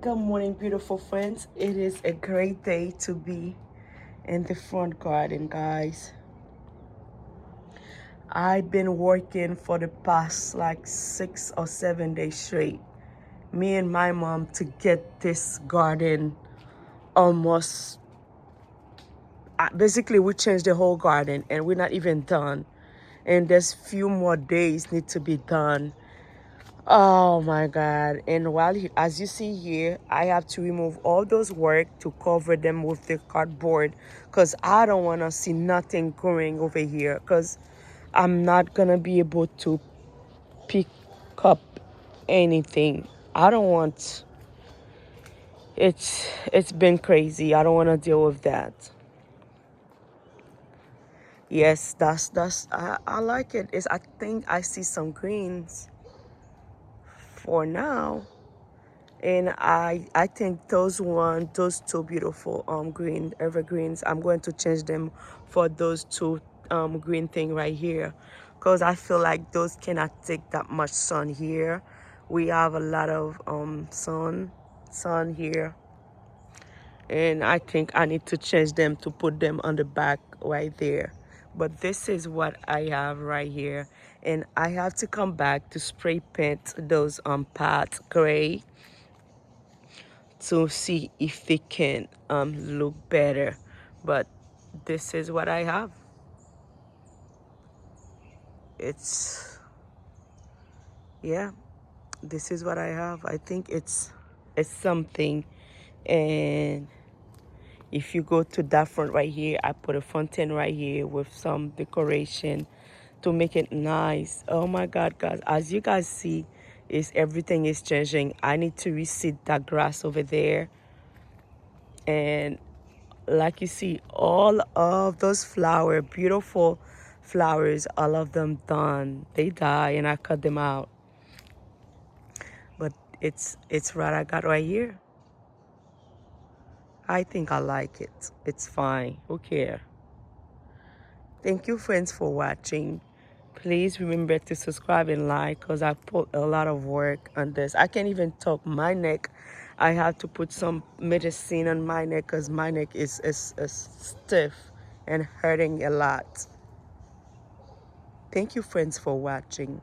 Good morning, beautiful friends. It is a great day to be in the front garden, guys. I've been working for the past like 6 or 7 days straight. Me and my mom to get this garden almost. Basically, we changed the whole garden and we're not even done. And there's few more days need to be done. Oh my God. And as you see here, I have to remove all those work to cover them with the cardboard because I don't want to see nothing growing over here because I'm not going to be able to pick up anything. I don't want, it's been crazy. I don't want to deal with that. Yes, I like it. I think I see some greens for now. And I think those two beautiful green evergreens, I'm going to change them for those two green thing right here, because I feel like those cannot take that much sun here. We have a lot of sun here, and I think I need to change them to put them on the back right there. But this is what I have right here, and I have to come back to spray paint those paths gray to see if they can look better. But this is what I have. It's, yeah, this is what I have. I think it's something. And if you go to that front right here, I put a fountain right here with some decoration to make it nice. Oh my God, guys, as you guys see, is everything is changing. I need to reseed that grass over there. And like you see, all of those beautiful flowers, all of them done. They die and I cut them out. But it's what I got right here. I think I like it. It's fine. Who cares? Thank you, friends, for watching. Please remember to subscribe and like, because I put a lot of work on this. I can't even talk. My neck, I have to put some medicine on my neck because my neck is stiff and hurting a lot. Thank you, friends, for watching.